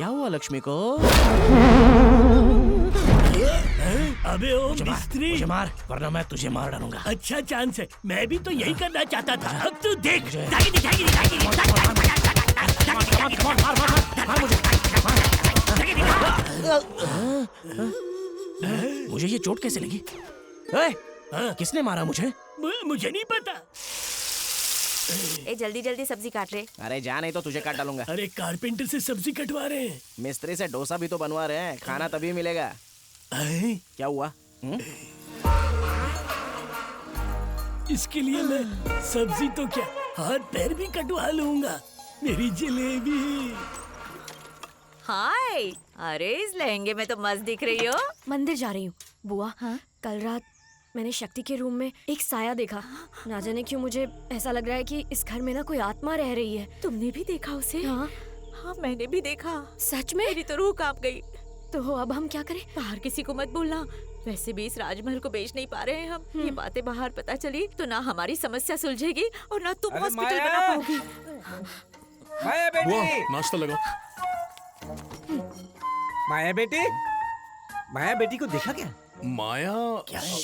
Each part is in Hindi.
क्या हुआ लक्ष्मी को? अबे ओ मिस्त्री, मुझे मार वरना मैं तुझे मार डालूंगा। अच्छा चांस है, मैं भी तो यही करना चाहता था। अब तू देख। मुझे ये चोट कैसे लगी? किसने मारा मुझे? मुझे नहीं पता। ए जल्दी जल्दी सब्जी काट रहे। अरे जा, नहीं तो तुझे काट डालूंगा। अरे कारपेंटर से सब्जी कटवा रहे हैं। मिस्त्री से डोसा भी तो बनवा रहे हैं, खाना तभी मिलेगा। क्या हुआ? इसके लिए मैं सब्जी तो क्या हाथ पैर भी कटवा लूंगा। मेरी जलेबी। हाय, अरे इस लहंगे में तो मस्त दिख रही हो। मंदिर जा रही हूँ बुआ। कल रात मैंने शक्ति के रूम में एक साया देखा। ना जाने क्यों मुझे ऐसा लग रहा है कि इस घर में ना कोई आत्मा रह रही है। तुमने भी देखा उसे? हाँ हाँ, मैंने भी देखा। सच में? मेरी तो रूह कांप गई। तो अब हम क्या करें? बाहर किसी को मत बोलना। वैसे भी इस राजमहल को बेच नहीं पा रहे हैं हम। ये बातें बाहर पता चली तो ना हमारी समस्या सुलझेगी और ना तुम हॉस्पिटल बना पाओगी। माया बेटी, नाश्ता लगाओ। माया बेटी, माया बेटी को देखा क्या? माया क्या है?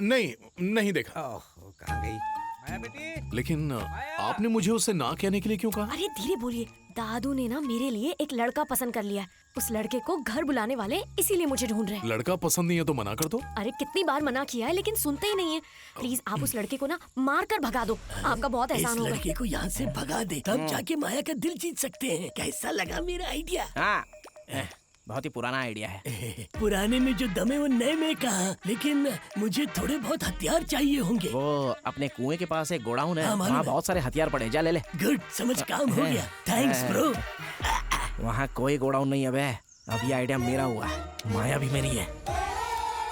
नहीं देखा। ओह, कहाँ गई माया बेटी? लेकिन आपने मुझे उसे ना कहने के लिए क्यों कहा? अरे धीरे बोलिए। दादू ने ना मेरे लिए एक लड़का पसंद कर लिया। उस लड़के को घर बुलाने वाले इसीलिए मुझे ढूंढ रहे हैं। लड़का पसंद नहीं है तो मना कर दो। अरे कितनी बार मना किया है लेकिन सुनते ही नहीं है। प्लीज आप उस लड़के को ना मार कर भगा दो। आपका बहुत इस एहसान होगा। लड़के को यहाँ से भगा दे, तब जाके माया का दिल जीत सकते हैं। कैसा लगा मेरा आइडिया? हाँ, बहुत ही पुराना आइडिया है। पुराने में जो दम है वो नए में कहा, लेकिन मुझे थोड़े बहुत हथियार चाहिए होंगे। वो अपने कुएं के पास एक गोडाउन है, हाँ, मालूम वहाँ है। बहुत सारे हथियार पड़े हैं, जा ले ले। गुड, समझ काम हो गया। Thanks bro. वहाँ कोई गोडाउन नहीं है बे। अब ये आइडिया मेरा हुआ, माया भी मेरी है।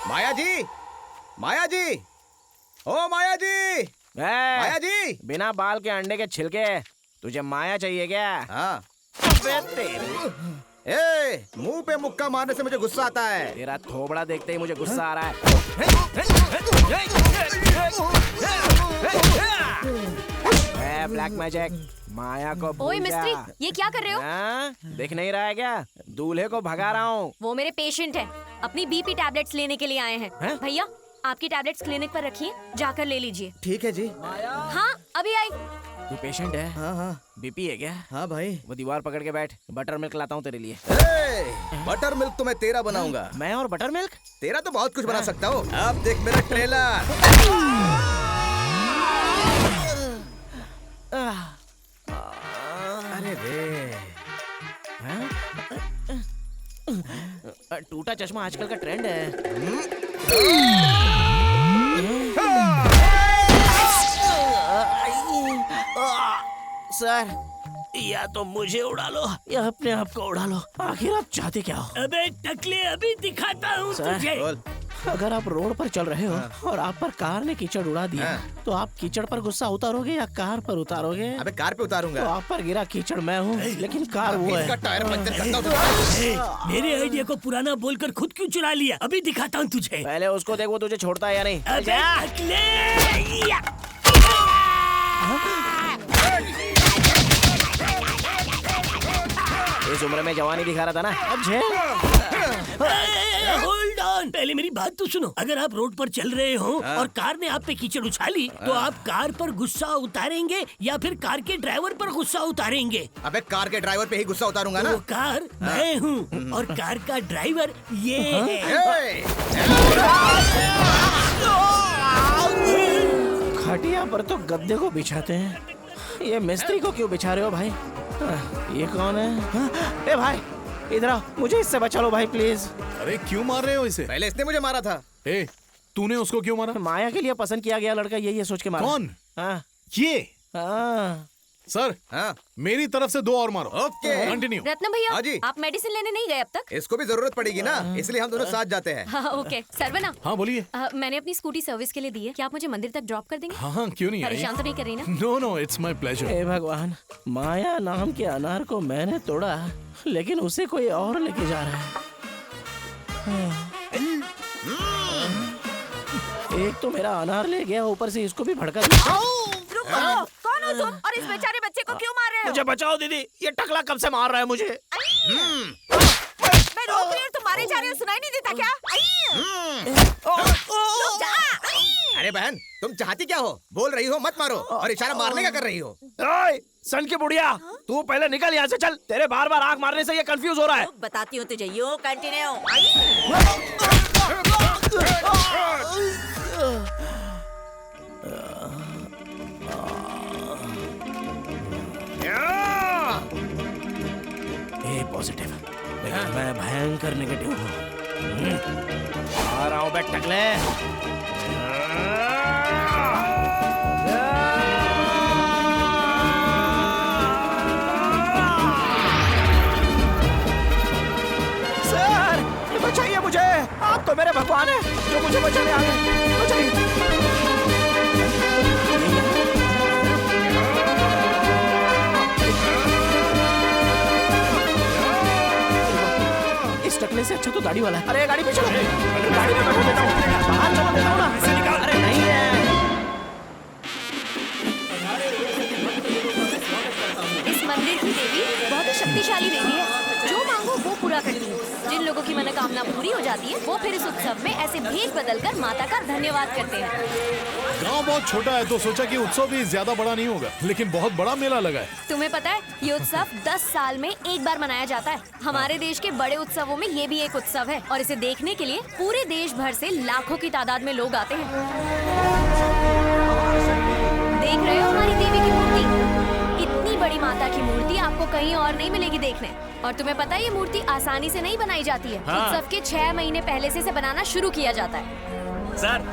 माया जी, माया जी, ओ माया जी, माया जी। बिना बाल के अंडे के छिलके, तुझे माया चाहिए क्या? हाँ। अबे तेरी, ए, मुंह पे मुक्का मारने से मुझे गुस्सा आता है। तेरा थोबड़ा देखते ही मुझे गुस्सा आ रहा है। ब्लैक मैजिक, माया को भूल ओए जा। मिस्त्री, ये क्या कर रहे हो? हाँ? दिख नहीं रहा है क्या? दूल्हे को भगा रहा हूँ। वो मेरे पेशेंट है, अपनी बीपी टैबलेट्स लेने के लिए आए हैं। हैं? भैया आपकी टैबलेट्स क्लिनिक पर रखिए, जाकर ले लीजिए। ठीक है जी। हाँ अभी आई। तू पेशेंट है? हाँ हाँ बीपी है क्या? हाँ भाई। वो दीवार पकड़ के बैठ, बटर मिल्क लाता हूँ तेरे लिए। बटर मिल्क तो मैं तेरा बनाऊंगा। मैं और बटर मिल्क? तेरा तो बहुत कुछ बना सकता हूँ। अब देख मेरा ट्रेलर। अरे रे, टूटा चश्मा आजकल का ट्रेंड है। सर, या तो मुझे उड़ा लो या अपने आप को उड़ा लो। आखिर आप चाहते क्या हो? अबे टकले, अभी दिखाता हूँ सर, तुझे। बोल। अगर आप रोड पर चल रहे हो और आप पर कार ने कीचड़ उड़ा दिया, तो आप कीचड़ पर गुस्सा उतारोगे या कार पर उतारोगे? अबे कार पे तो उतारूंगा। आप पर गिरा कीचड़ मैं हूँ, लेकिन कार वो इसका है। टायर पंचर करता हूँ तो। ए, मेरे आइडिया को पुराना बोलकर खुद क्यों चुरा लिया? अभी दिखाता हूँ तुझे। पहले उसको देख, वो तुझे छोड़ता है या नहीं। अबे टकले, या। इस उम्र में जवानी दिखा रहा था ना, अब झेल। होल्ड ऑन, पहले मेरी बात तो सुनो। अगर आप रोड पर चल रहे हो और कार ने आप पे कीचड़ उछाली, तो आप कार पर गुस्सा उतारेंगे या फिर कार के ड्राइवर पर गुस्सा उतारेंगे? अबे कार के ड्राइवर पे ही गुस्सा उतारूंगा ना। वो कार मैं हूँ और कार का ड्राइवर ये है। ए, खटिया पर तो गद्दे को बिछाते हैं, ये मिस्त्री को क्यों बिछा रहे हो भाई? ये कौन है? ए भाई इधर आओ, मुझे इससे बचा लो भाई प्लीज। अरे क्यों मार रहे हो इसे? पहले इसने मुझे मारा था। ए, तूने उसको क्यों मारा? माया के लिए पसंद किया गया लड़का यही सोच के मारा। कौन? हाँ, ये हाँ। सर, हाँ मेरी तरफ से 2 और मारो। ओके। कंटिन्यू। रत्न हाँ भैया जी। आप मेडिसिन लेने नहीं गए अब तक? इसको भी जरूरत पड़ेगी ना, इसलिए हम दोनों साथ जाते हैं। हाँ ओके। सरवना, हाँ बोलिए। मैंने अपनी स्कूटी सर्विस के लिए दी है, क्या आप मुझे मंदिर तक ड्रॉप कर देंगे? हाँ क्यों नहीं आई? परेशान तो नहीं कर रही ना? No no, it's my pleasure. हे भगवान, माया नाम के अनार को मैंने तोड़ा, लेकिन उसे कोई और लेके जा रहा है। एक तो मेरा अनार ले गया, ऊपर से इसको भी भड़का दिया। रुको, कौन कौन हो तुम और इस बेचारे बच्चे को क्यों मार रहे हो? मुझे बचाओ दीदी, ये टकला कब से मार रहा है मुझे। मैं रोक रही हूँ, तुम मारे जा रहे हो, सुनाई नहीं देता क्या? रुक जा। अरे बहन, तुम चाहती क्या हो? बोल रही हो मत मारो और इशारा मारने का कर रही हो। ओए, सन की बुढ़िया, तू पहले निकल यहाँ से, चल। तेरे बार बार आंख मारने से ये कंफ्यूज हो रहा है। बताती हूँ तुझे, यू कंटिन्यू। ए पॉजिटिव, लेकिन मैं भयंकर नेगेटिव हूँ। आ रहा हूँ बे टकले। सर, बचाइए मुझे, आप तो मेरे भगवान हैं जो मुझे बचाने आ गए। बचाइए। इस टकले से अच्छा तो दाढ़ी वाला है। अरे गाड़ी पे चलो, गाड़ी में बैठो देता हूँ, बाहर चलो देता हूँ ना। ऐसे निकाल। अरे नहीं है। इस मंदिर की देवी बहुत ही शक्तिशाली देवी है। जो मांगो वो पूरा करती है। जिन लोगों की मनोकामना पूरी हो जाती है वो फिर इस उत्सव में ऐसे भेष बदलकर माता का धन्यवाद करते हैं। गांव बहुत छोटा है तो सोचा कि उत्सव भी ज्यादा बड़ा नहीं होगा, लेकिन बहुत बड़ा मेला लगा है। तुम्हें पता है ये उत्सव 10 साल में एक बार मनाया जाता है। हमारे देश के बड़े उत्सवों में ये भी एक उत्सव है और इसे देखने के लिए पूरे देश भर से लाखों की तादाद में लोग आते हैं। देख रहे हो हमारी देवी की मूर्ति? इतनी बड़ी माता की मूर्ति आपको कहीं और नहीं मिलेगी देखने। और तुम्हें पता है ये मूर्ति आसानी से नहीं बनाई जाती है। उत्सव के 6 महीने पहले से इसे बनाना शुरू किया जाता है। सर,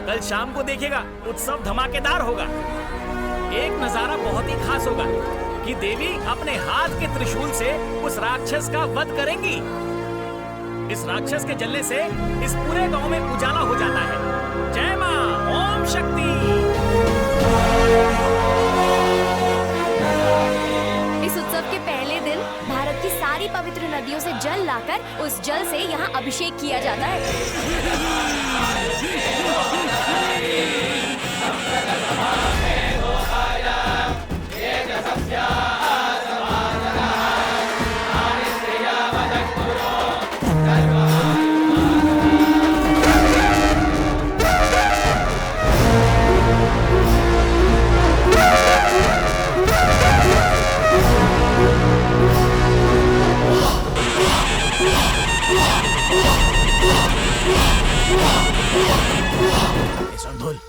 कल शाम को देखिएगा, उत्सव धमाकेदार होगा। एक नजारा बहुत ही खास होगा कि देवी अपने हाथ के त्रिशूल से उस राक्षस का वध करेंगी। इस राक्षस के जलने से इस पूरे गांव में उजाला हो जाता है। जय मां, ओम शक्ति। इस उत्सव के पहले दिन भारत की सारी पवित्र नदियों से जल लाकर उस जल से यहाँ अभिषेक किया जाता है।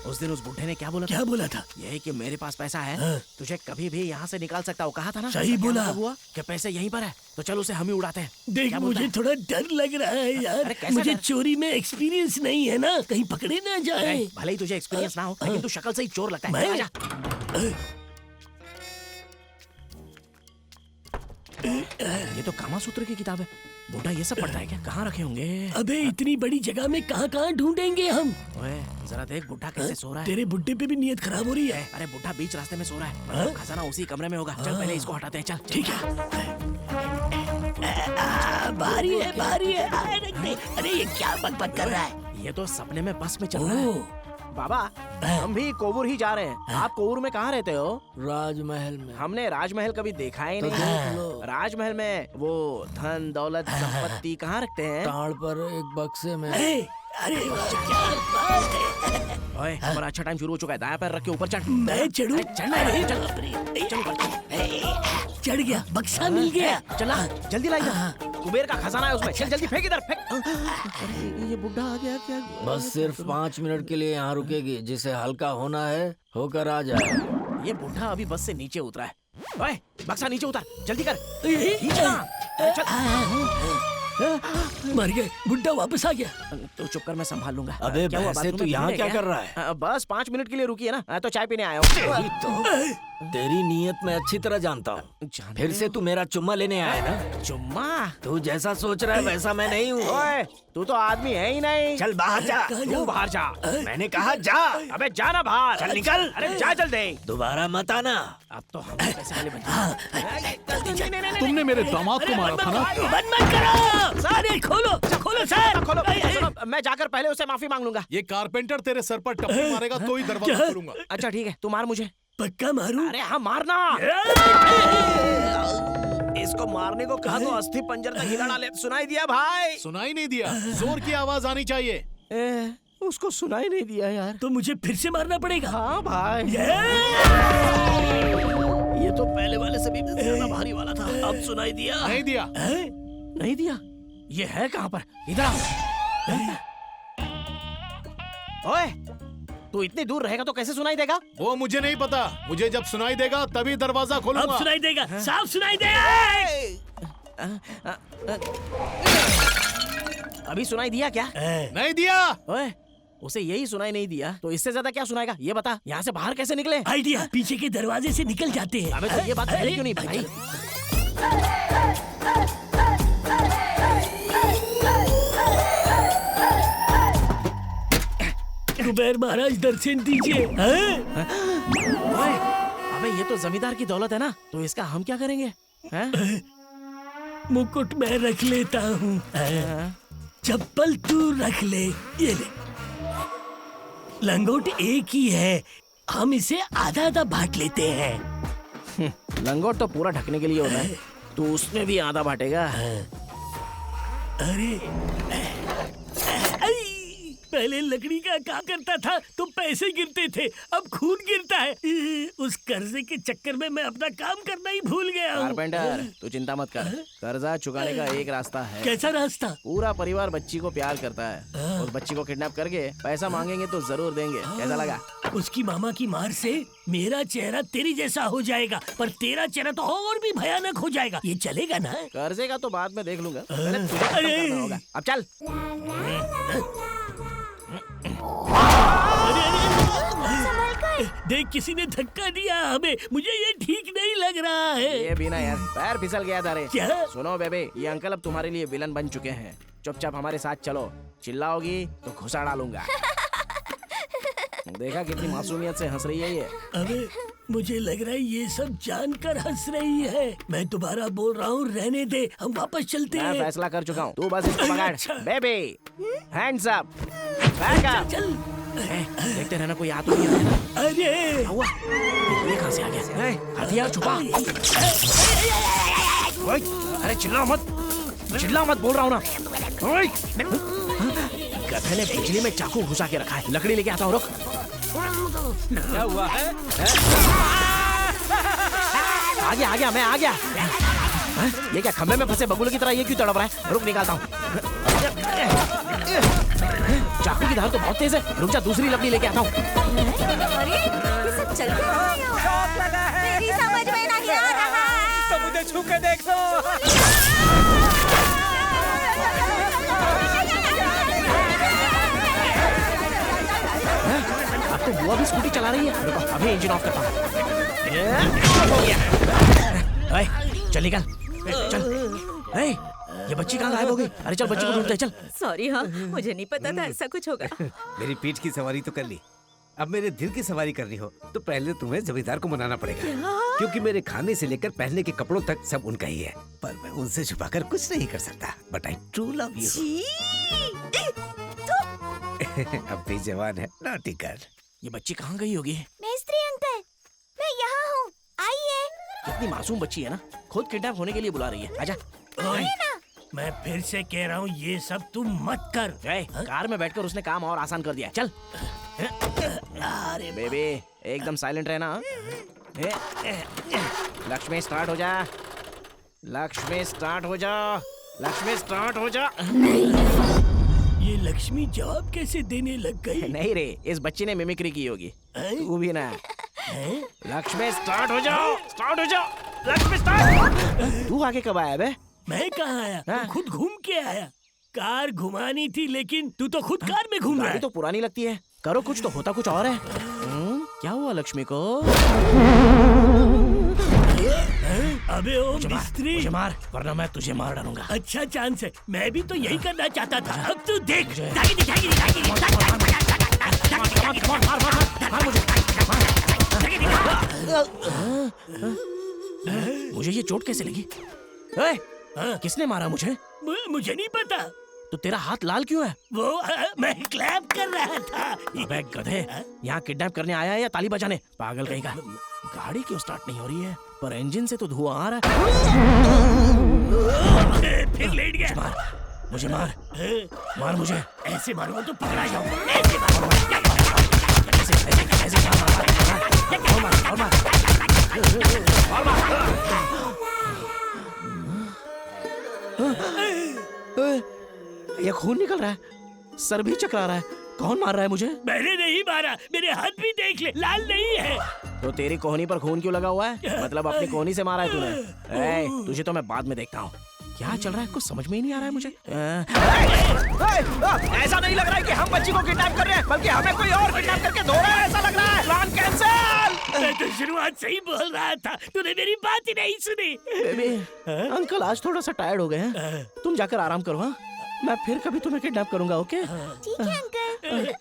उस दिन उस बुढ़े ने क्या बोला? क्या बोला था? यही कि मेरे पास पैसा है, हाँ। तुझे कभी भी यहाँ से निकाल सकता हूँ, कहा था ना? सही क्या बोला। मतलब हुआ कि पैसे यहीं पर है, तो चल उसे हम ही उड़ाते हैं। देख, क्या बोलता मुझे है? थोड़ा डर लग रहा है यार। अरे कैसा मुझे डर? चोरी में एक्सपीरियंस नहीं है ना, कहीं पकड़े ना जाए। भले ही तुझे एक्सपीरियंस ना हो, लेकिन तू शक्ल से ही चोर लगता है। मैं- आजा। ये तो कामा सूत्र की किताब है। बूढ़ा ये सब पढ़ता है क्या? कहाँ रखे होंगे? अबे इतनी बड़ी जगह में कहाँ कहाँ ढूंढेंगे हम? ओए, जरा देख बुढ़ा कैसे सो रहा है। तेरे बुड्ढे पे भी नीयत खराब हो रही है। अरे बुढ़ा बीच रास्ते में सो रहा है, हाँ? खजाना उसी कमरे में होगा। चल पहले इसको हटाते हैं, चल। ठीक है। भारी है, भारी है। अरे ये क्या बकबक कर रहा है? ये तो सपने में बस में चल रहा है। ओह, बाबा, हम भी कोवूर ही जा रहे हैं। आप कोवूर में कहाँ रहते हो? राजमहल में। हमने राजमहल कभी देखा ही तो नहीं। देख लो। राजमहल में वो धन दौलत संपत्ति कहाँ रखते हैं? टाड़ पर एक बक्से में। अरे क्या बात है। ओए, हमारा अच्छा टाइम शुरू हो चुका है। दायां पैर रख के ऊपर चढ़। मैं चढ़ूं? चढ़ना है, चल। चढ़ गया, बक्सा मिल गया। चला, जल्दी लाइए। कुबेर का खजाना है उसमें। चल जल्दी फेंक इधर, फेंक। अरे ये बुढ़ा आ गया क्या? बस सिर्फ 5 मिनट के लिए यहाँ रुकेगी। जिसे हल्का होना है होकर आ जाए। ये बुढ़ा अभी बस से नीचे उतरा है। ओए, बक्सा नीचे उतार, जल्दी कर। मर गए, बुड्ढा वापस आ गया। तो चुप कर, मैं संभाल लूंगा। अबे क्या हुआ, भैंसे, बाथरूम तू में यहाँ भीड़ है क्या कर रहा है? बस 5 मिनट के लिए रुकी है ना, तो चाय पीने आया हूँ। यही तो तेरी नीयत में अच्छी तरह जानता हूँ। फिर से तू मेरा चुम्मा लेने आया ना? चुम्मा? तू जैसा सोच रहा है वैसा मैं नहीं हूँ। ओए, तू तो आदमी है ही नहीं। चल बाहर जा। तू बाहर जा। मैंने कहा जा। अबे जाना बाहर। चल निकल। अरे जा जल्दी। दोबारा मत आना। अब तो हम पैसे वाले बन गए। तुमने मेरे दामाद को मारा था ना? बंद मत करो। अरे खोलो, खोलो सर। खोलो, सुनो, मैं जाकर पहले उसे माफी मांग लूंगा। ये कारपेंटर तेरे सर पर टप्पी मारेगा तो ही दरवाजा खोलूंगा। अच्छा ठीक है, तू मार मुझे, पक्का मारूं? अरे हाँ मारना। इसको मारने को कहा तो अस्थि पंजर तक हिला डाले। सुनाई दिया भाई? सुनाई नहीं दिया, जोर की आवाज आनी चाहिए। उसको सुनाई नहीं दिया यार। तो मुझे फिर से मारना पड़ेगा। हाँ भाई। ये तो पहले वाले से भी ज्यादा भारी वाला था। अब सुनाई दिया? नहीं दिया। नहीं दिया? ये है कहाँ पर? इधर आओ। ओए, तू इतनी दूर रहेगा तो कैसे सुनाई देगा? वो मुझे नहीं पता, मुझे जब सुनाई देगा तभी दरवाजा खोलूंगा। अब सुनाई देगा, साफ सुनाई देगा। अभी सुनाई दिया क्या? नहीं दिया। ओए, उसे यही सुनाई नहीं दिया तो इससे ज्यादा क्या सुनाएगा? ये बता, यहाँ से बाहर कैसे निकले? आइडिया, पीछे के दरवाजे से निकल जाते हैं। अबे तो ये बात पहले क्यों नहीं बताई? कुबेर महाराज दर्शन दीजिए। ओए, अबे ये तो जमींदार की दौलत है ना, तो इसका हम क्या करेंगे? मुकुट मैं रख लेता हूँ। चप्पल तू रख ले। ये ले। लंगोट एक ही है, हम इसे आधा आधा बांट लेते हैं। लंगोट तो पूरा ढकने के लिए होता है, तो उसमें भी आधा बांटेगा। अरे पहले लकड़ी का क्या करता था तो पैसे गिरते थे, अब खून गिरता है। उस कर्जे के चक्कर में मैं अपना काम करना ही भूल गया हूँ। कारपेंटर, तू चिंता मत कर, कर्जा चुकाने का एक रास्ता है। कैसा रास्ता? पूरा परिवार बच्ची को प्यार करता है, उस बच्ची को किडनैप करके पैसा मांगेंगे तो जरूर देंगे। कैसा लगा? उसकी मामा की मार से मेरा चेहरा तेरी जैसा हो जाएगा, पर तेरा चेहरा तो और भी भयानक हो जाएगा। ये चलेगा ना? कर्जे का तो बाद में देख लूंगा, पहले तुझे खत्म करना होगा। अब चल। देख, किसी ने धक्का दिया हमें, मुझे ये ठीक नहीं लग रहा है। ये भी ना यार, पैर फिसल गया था रे। क्या? सुनो बेबे, ये अंकल अब तुम्हारे लिए विलन बन चुके हैं। चुपचाप हमारे साथ चलो, चिल्लाओगी तो घुसा डालूंगा। देखा कितनी मासूमियत से हंस रही है ये। अबे मुझे लग रहा है ये सब जानकर हंस रही है। मैं दोबारा बोल रहा हूँ, रहने दे, हम वापस चलते मैं हैं। फैसला कर चुका हूँ, तू बस इसको पकड़। अच्छा। Baby, hands up, back up. चल। देखते रहना कोई आ तो नहीं रहा है। अरे हुआ, ये कहाँ से आ गया? हथियार छुपा। ओए, अरे चिल्ला मत बोल रहा हूँ ना। ओए, गधे ने बिजली में चाकू घुसा के रखा है। लकड़ी लेके आता हूँ, रुक। क्या हुआ है? आ गया, मैं आ गया। ये क्या खंबे में फंसे बबूल की तरह ये क्यों तड़प रहा है? रुक, निकालता हूँ। चाकू की धार तो बहुत तेज है, रुक जा, दूसरी लकड़ी लेके आता हूँ। अरे ये सब चल क्या रहा है? मेरी समझ में नहीं आ रहा है। तो मुझे छू के देखो। अब तो बुआ भी स्कूटी चला रही है। रुको, अभी इंजन ऑफ करता हूँ। चल निकल, चल। ये बच्ची कहाँ गायब हो गई? अरे चल, बच्ची को ढूंढते हैं, चल। सॉरी, हाँ मुझे नहीं पता था ऐसा कुछ होगा। मेरी पीठ की सवारी तो कर ली, अब मेरे दिल की सवारी करनी हो तो पहले तुम्हें जमींदार को मनाना पड़ेगा, क्योंकि मेरे खाने से लेकर पहनने के कपड़ों तक सब उनका ही है। पर मैं उनसे छुपाकर कुछ नहीं कर सकता। But I true love you. अब भी जवान है, नॉटी गर्ल। ये बच्ची कहाँ गई होगी? मेस्त्री अंकल, मैं यहाँ हूँ, आइए। कितनी मासूम बच्ची है ना, खुद किडनैप होने के लिए बुला रही है। आजा। मैं फिर से कह रहा हूँ, ये सब तुम मत कर। कार में बैठकर उसने काम और आसान कर दिया। चल। अरे बेबी, एकदम साइलेंट रहना। लक्ष्मी स्टार्ट हो जा, लक्ष्मी स्टार्ट हो जा, लक्ष्मी स्टार्ट हो जा। ये लक्ष्मी जवाब कैसे देने लग गई? नहीं रे, इस बच्ची ने मिमिक्री की होगी। तू भी ना। लक्ष्मी स्टार्ट हो जाओ, स्टार्ट हो जाओ, लक्ष्मी स्टार्ट। तू आगे कब आया बे? मैं कहाँ आया? तू खुद घूम के आया। कार घुमानी थी, लेकिन तू तो खुद कार में घूम रहा गाड़ी है। तो पुरानी लगती है, करो कुछ तो होता कुछ और है। क्या हुआ लक्ष्मी को? अबे ओ मिस्त्री, मुझे मार, वरना मैं तुझे मार डालूंगा। अच्छा चांस है, मैं भी तो यही करना चाहता था। अब तू देख। मुझे ये चोट कैसे लगी? किसने मारा मुझे? मुझे नहीं पता। तो तेरा हाथ लाल क्यों है? वो मैं क्लैप कर रहा था। अबे गधे, यहाँ किडनैप करने आया है या ताली बजाने? पागल कहीं का। गाड़ी क्यों स्टार्ट नहीं हो रही है? पर इंजन से तो धुआं आ रहा है। फिर लेट गया। मुझे मार मुझे। ऐसे मारूंगा तो पकड़ा जाऊंगा। ऐसे मारूंगा। ये खून निकल रहा है, सर भी चकरा रहा है। कौन मार रहा है मुझे? मैंने नहीं मारा, मेरे हाथ भी देख ले, लाल नहीं है। तो तेरी कोहनी पर खून क्यों लगा हुआ है? मतलब अपनी कोहनी से मारा है तूने? तुझे तो मैं बाद में देखता हूँ। क्या चल रहा है, कुछ समझ में ही नहीं आ रहा है मुझे। ऐसा नहीं लग रहा है कि हम बच्ची को किडनैप कर रहे हैं, बल्कि हमें कोई और किडनैप करके धो रहा है, ऐसा लग रहा है। Plan cancel. मैं तो शुरुआत से ही बोल रहा था, तूने मेरी बात ही नहीं सुनी। बेबी, अंकल आज थोड़ा सा टायर्ड हो गए हैं, तुम जाकर आराम करो। हाँ, मैं फिर कभी तुम्हें किडनैप करूंगा। ओके? ठीक है अंकल।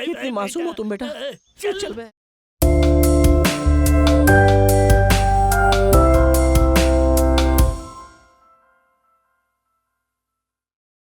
कितनी मासूम हो तुम बेटा। चल बे।